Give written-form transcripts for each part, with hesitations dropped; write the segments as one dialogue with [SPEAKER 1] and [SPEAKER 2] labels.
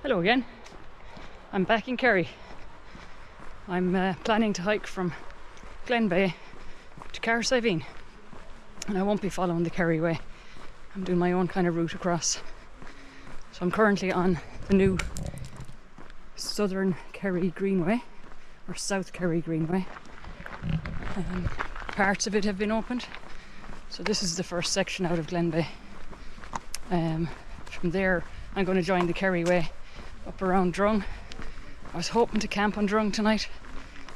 [SPEAKER 1] Hello again. I'm back in Kerry. I'm planning to hike from Glenbeigh to Caherciveen, and I won't be following the Kerry way. I'm doing my own kind of route across. So I'm currently on the new Southern Kerry Greenway, or South Kerry Greenway. Parts of it have been opened, so this is the first section out of Glenbeigh. From there I'm going to join the Kerry way up around Drung. I was hoping to camp on Drung tonight,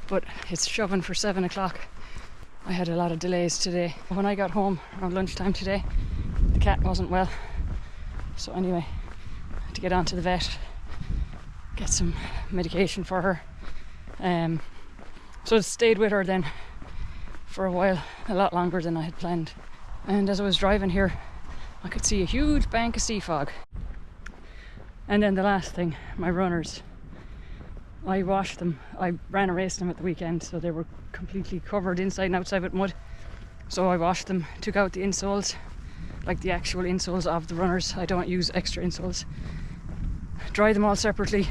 [SPEAKER 1] but it's shoving for 7 o'clock. I had a lot of delays today. When I got home around lunchtime today, the cat wasn't well. So anyway, I had to get on to the vet, get some medication for her. So I stayed with her then for a while, a lot longer than I had planned. And as I was driving here, I could see a huge bank of sea fog. And then the last thing, my runners. I washed them. I ran a race them at the weekend, so they were completely covered inside and outside with mud. So I washed them, took out the insoles, like the actual insoles of the runners. I don't use extra insoles. Dried them all separately.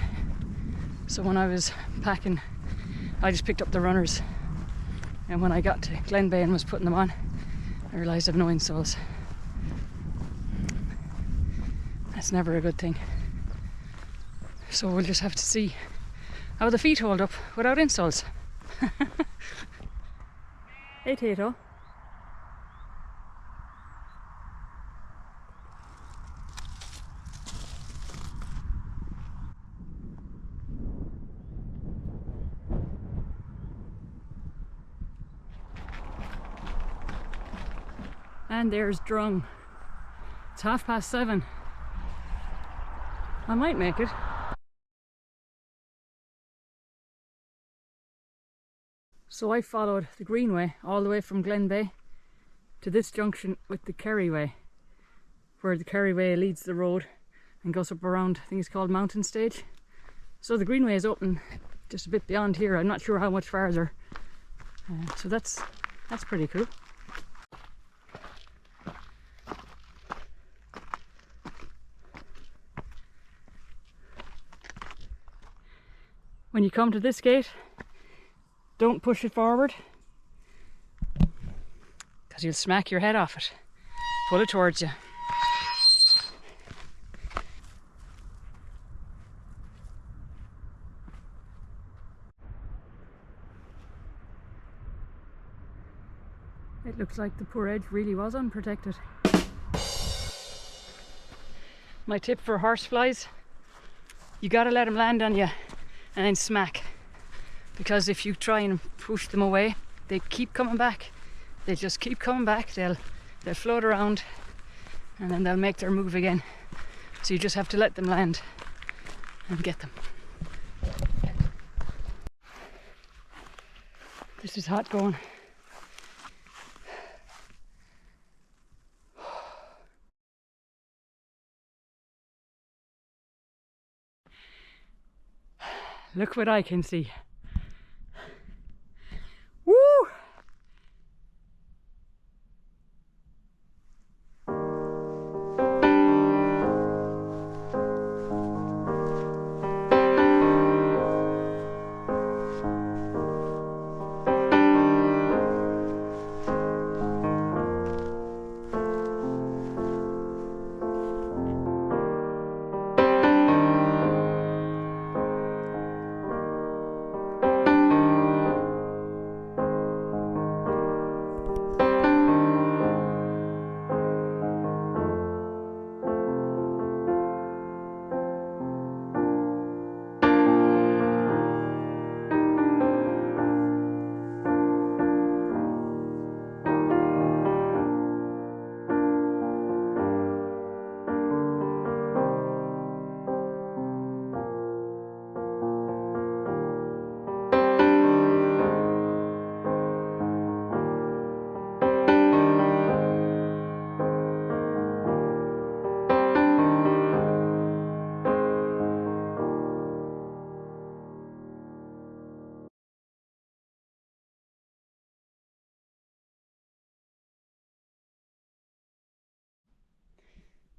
[SPEAKER 1] So when I was packing, I just picked up the runners. And when I got to Glenbeigh and was putting them on, I realised I've no insoles. That's never a good thing. So we'll just have to see how the feet hold up without insoles. Hey Tato. And there's Drung. It's 7:30. I might make it. So I followed the Greenway all the way from Glenbeigh to this junction with the Kerry way, where the Kerry way leads the road and goes up around, I think it's called Mountain Stage. So the Greenway is open just a bit beyond here. I'm not sure how much farther. So that's pretty cool. When you come to this gate, don't push it forward, because you'll smack your head off it. Pull it towards you. It looks like the poor edge really was unprotected. My tip for horseflies, you gotta let them land on you and then smack. Because if you try and push them away, they keep coming back. They just keep coming back. They'll float around and then they'll make their move again. So you just have to let them land and get them. This is hot going. Look what I can see. Woo!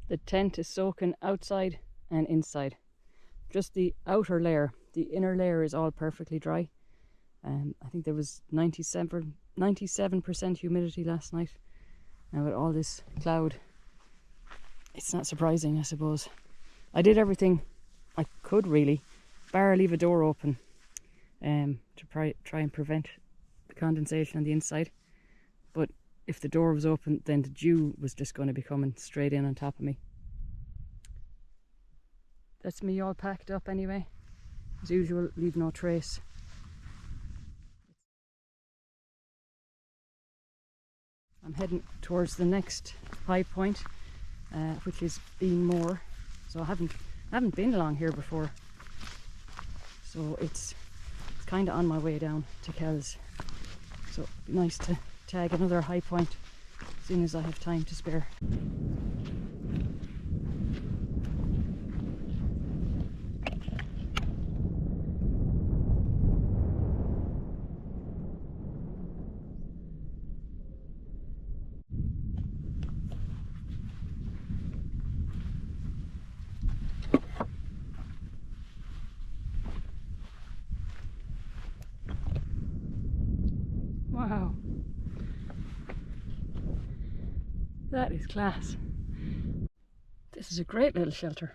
[SPEAKER 1] The tent is soaking outside and inside. just the outer layer. The inner layer is all perfectly dry. I think there was 97% humidity last night. Now with all this cloud, it's not surprising, I suppose. I did everything I could really, bar leave a door open to try and prevent the condensation on the inside. But if the door was open, then the dew was just going to be coming straight in on top of me. That's me all packed up anyway. As usual, leave no trace. I'm heading towards the next high point, which is Bean Moor. So I haven't been along here before. So it's kind of on my way down to Kells. So it'd be nice to tag another high point as soon as I have time to spare. Wow, that is class. This is a great little shelter.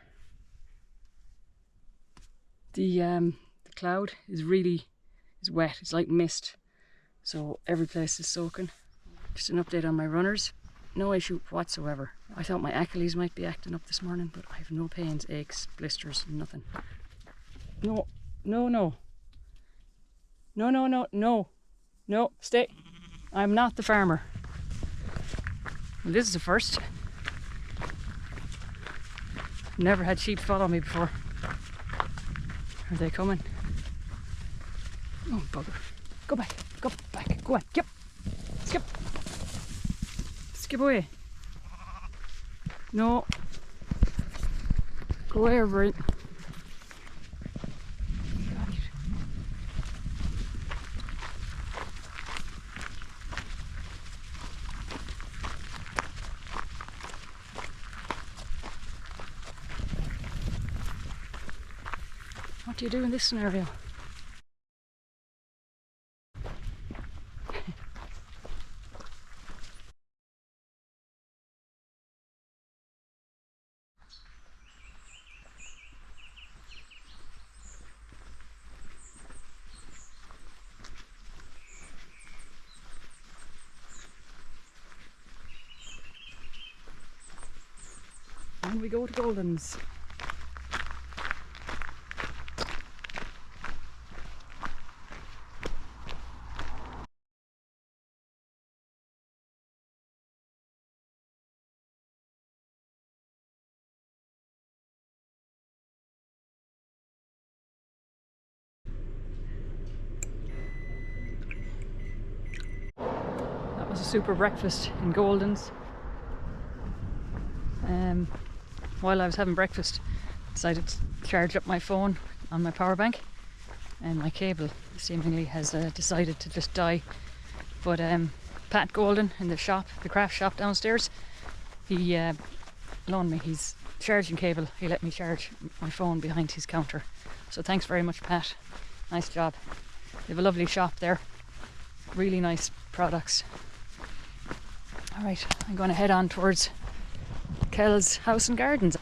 [SPEAKER 1] The cloud is wet. It's like mist, so every place is soaking. Just an update on my runners. No issue whatsoever. I thought my Achilles might be acting up this morning, but I have no pains, aches, blisters, nothing. No, no, no. No, no, no, no. No, stay. I'm not the farmer. Well, this is the first. Never had sheep follow me before. Are they coming? Oh, bugger. Go back. Go back. Go on. Yep. Skip. Skip away. No. Go away, right. What do you do in this scenario? And we go to Golden's. That was a super breakfast in Golden's. While I was having breakfast, I decided to charge up my phone on my power bank, and my cable seemingly has decided to just die. But Pat Golden in the shop, the craft shop downstairs, he loaned me his charging cable. He let me charge my phone behind his counter. So thanks very much, Pat. Nice job. They have a lovely shop there. Really nice products. Alright, I'm going to head on towards Kells House and Gardens.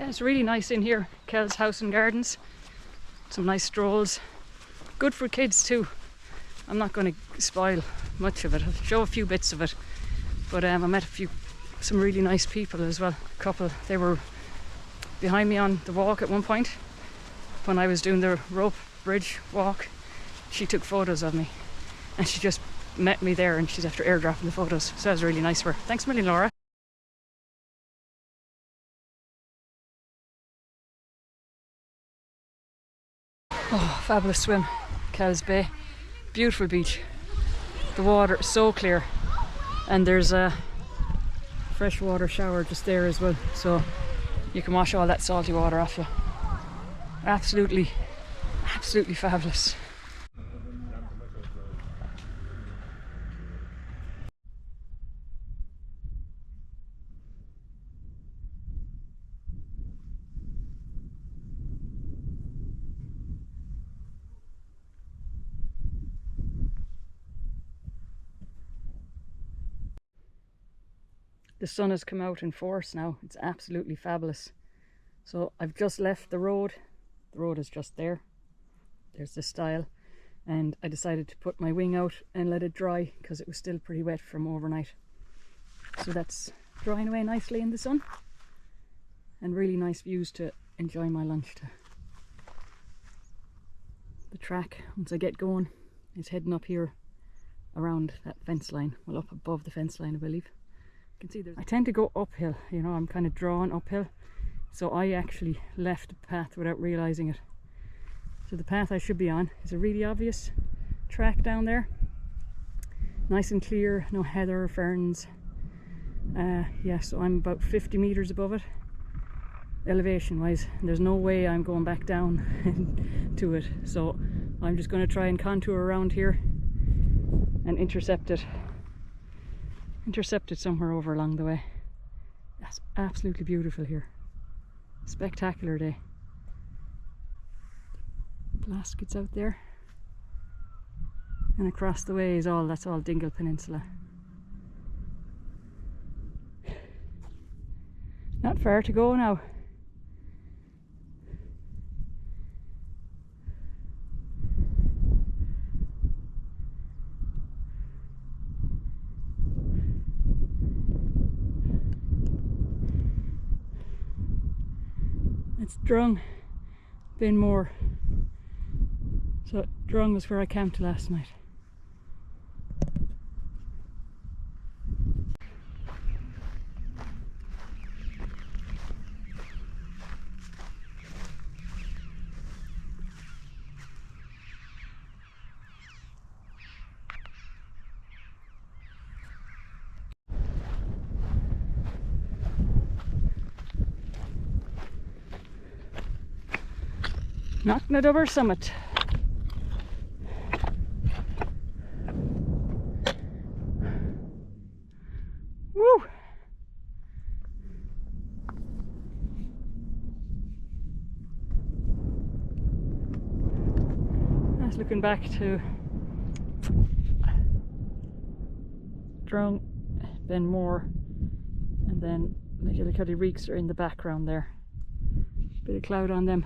[SPEAKER 1] Yeah, it's really nice in here. Kel's House and Gardens. Some nice strolls. Good for kids too. I'm not going to spoil much of it. I'll show a few bits of it. But I met some really nice people as well. A couple, they were behind me on the walk at one point when I was doing the rope bridge walk. She took photos of me and she just met me there, and she's after airdropping the photos. So that was really nice for her. Thanks a million, Laura. Oh, fabulous swim. Glenbeigh. Beautiful beach. The water is so clear, and there's a freshwater shower just there as well, so you can wash all that salty water off you. Absolutely fabulous. The sun has come out in force now. It's absolutely fabulous. So I've just left the road. The road is just there. There's the stile. And I decided to put my wing out and let it dry because it was still pretty wet from overnight. So that's drying away nicely in the sun. And really nice views to enjoy my lunch to. The track, once I get going, is heading up here around that fence line. Well, up above the fence line, I believe. You can see I tend to go uphill, you know, I'm kind of drawn uphill, so I actually left the path without realizing it. So the path I should be on is a really obvious track down there, nice and clear, no heather or ferns. Yeah, so I'm about 50 meters above it elevation wise. There's no way I'm going back down to it, so I'm just going to try and contour around here and intercept it somewhere over along the way. That's absolutely beautiful here. Spectacular day. Blaskets out there, and across the way is that's all Dingle Peninsula. Not far to go now. It's Drung, more. So Drung was where I camped last night. Knocknadobar summit. Woo! That's looking back to Drung, more, and then the Gillicuddy Reeks are in the background there. Bit of cloud on them.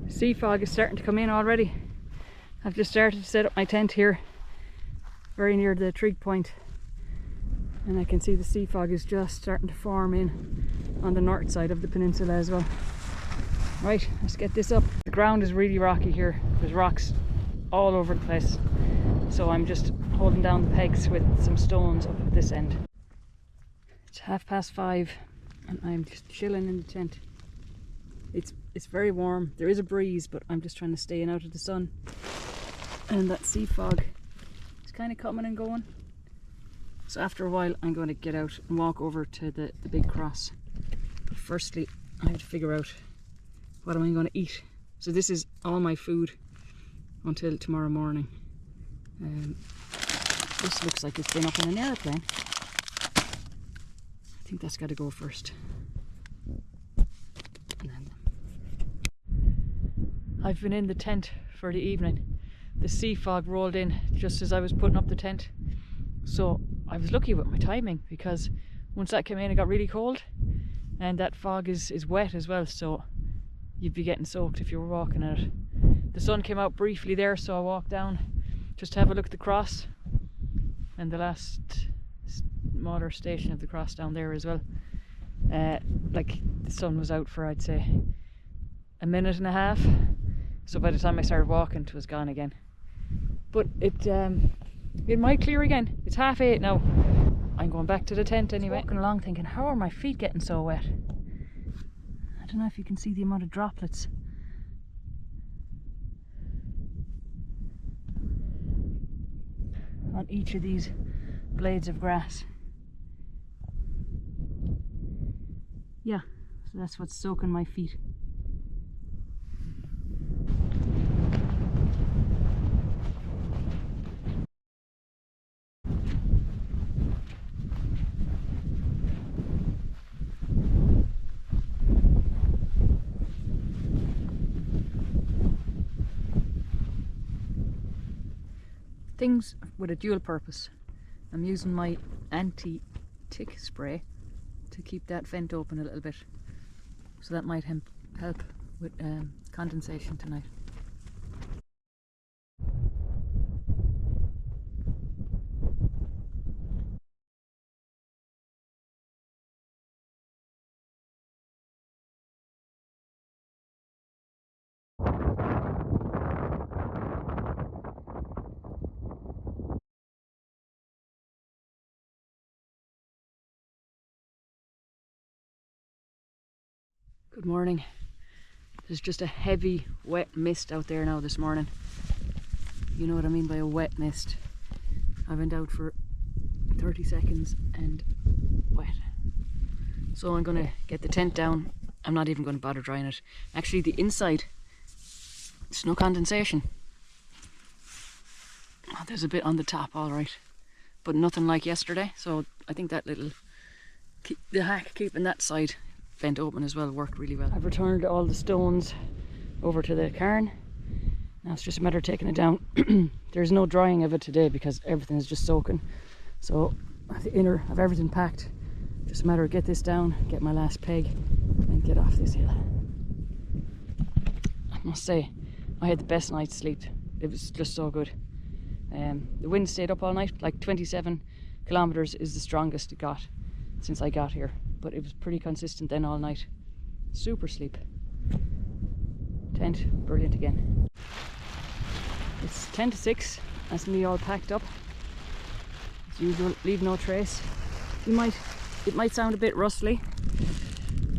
[SPEAKER 1] Sea fog is starting to come in already. I've just started to set up my tent here very near the trig point, and I can see the sea fog is just starting to form in on the north side of the peninsula as well. Right, let's get this up. The ground is really rocky here. There's rocks all over the place, so I'm just holding down the pegs with some stones up at this end. It's 5:30 and I'm just chilling in the tent. It's very warm. There is a breeze, but I'm just trying to stay in out of the sun. And that sea fog is kind of coming and going. So after a while, I'm going to get out and walk over to the big cross. But firstly, I have to figure out what am I going to eat. So this is all my food until tomorrow morning. This looks like it's been up in an airplane. I think that's got to go first. And then I've been in the tent for the evening. The sea fog rolled in just as I was putting up the tent. So I was lucky with my timing, because once that came in it got really cold, and that fog is wet as well, so you'd be getting soaked if you were walking in it. The sun came out briefly there, so I walked down just to have a look at the cross, and the last smaller station of the cross down there as well. Like, the sun was out for, I'd say, a minute and a half, so by the time I started walking it was gone again. But it might clear again. It's 8:30 now. I'm going back to the tent anyway. Walking along thinking, how are my feet getting so wet? I don't know if you can see the amount of droplets. On each of these blades of grass. Yeah, so that's what's soaking my feet. Things with a dual purpose. I'm using my anti-tick spray to keep that vent open a little bit, so that might help with condensation tonight. Good morning. There's just a heavy wet mist out there now this morning. You know what I mean by a wet mist. I went out for 30 seconds and wet. So I'm gonna get the tent down. I'm not even gonna bother drying it. Actually, the inside, there's no condensation. Oh, there's a bit on the top, alright, but nothing like yesterday. So I think that little, the hack keeping that side vent open as well worked really well. I've returned all the stones over to the cairn. Now it's just a matter of taking it down. There's no drying of it today because everything is just soaking. So I have the inner of everything packed. Just a matter of get this down, get my last peg and get off this hill. I must say, I had the best night's sleep. It was just so good. The wind stayed up all night, like 27 kilometers is the strongest it got since I got here. But it was pretty consistent then all night. Super sleep. Tent, brilliant again. It's 10 to 6, that's me all packed up. As usual, leave no trace. It might sound a bit rustly.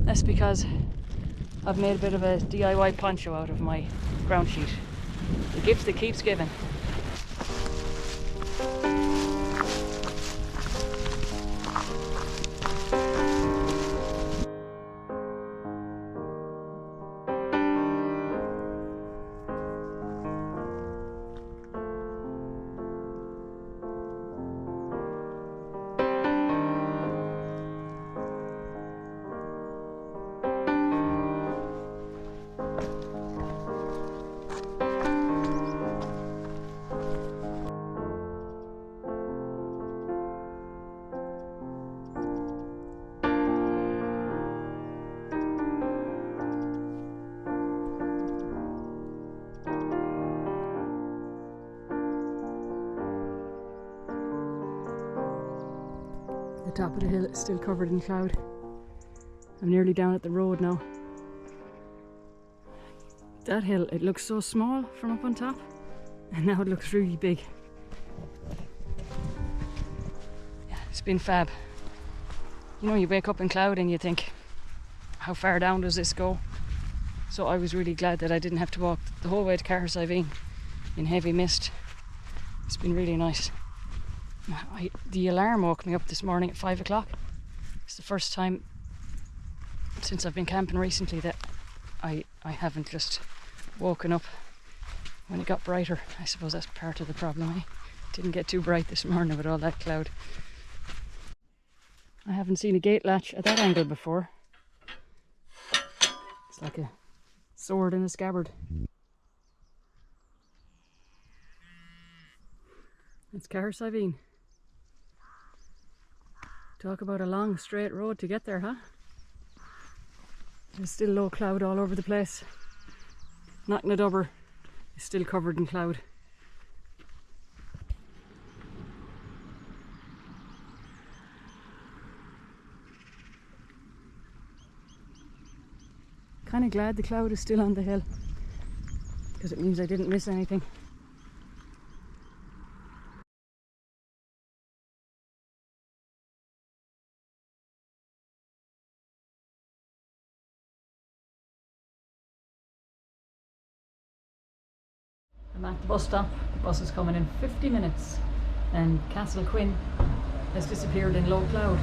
[SPEAKER 1] That's because I've made a bit of a DIY poncho out of my ground sheet. The gift that keeps giving. The top of the hill is still covered in cloud. I'm nearly down at the road now. That hill, it looks so small from up on top, and now it looks really big. Yeah, it's been fab. You know, you wake up in cloud and you think, how far down does this go? So I was really glad that I didn't have to walk the whole way to Caherciveen in heavy mist. It's been really nice. The alarm woke me up this morning at 5 o'clock. It's the first time since I've been camping recently that I haven't just woken up when it got brighter. I suppose that's part of the problem. It didn't get too bright this morning with all that cloud. I haven't seen a gate latch at that angle before. It's like a sword in a scabbard. It's Caherciveen. Talk about a long straight road to get there, huh? There's still low cloud all over the place. Knocknadobar is still covered in cloud. Kind of glad the cloud is still on the hill, because it means I didn't miss anything. I'm at the bus stop. The bus is coming in 50 minutes and Castle Quinn has disappeared in low cloud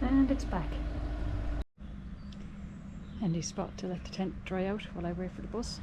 [SPEAKER 1] and it's back. Handy spot to let the tent dry out while I wait for the bus.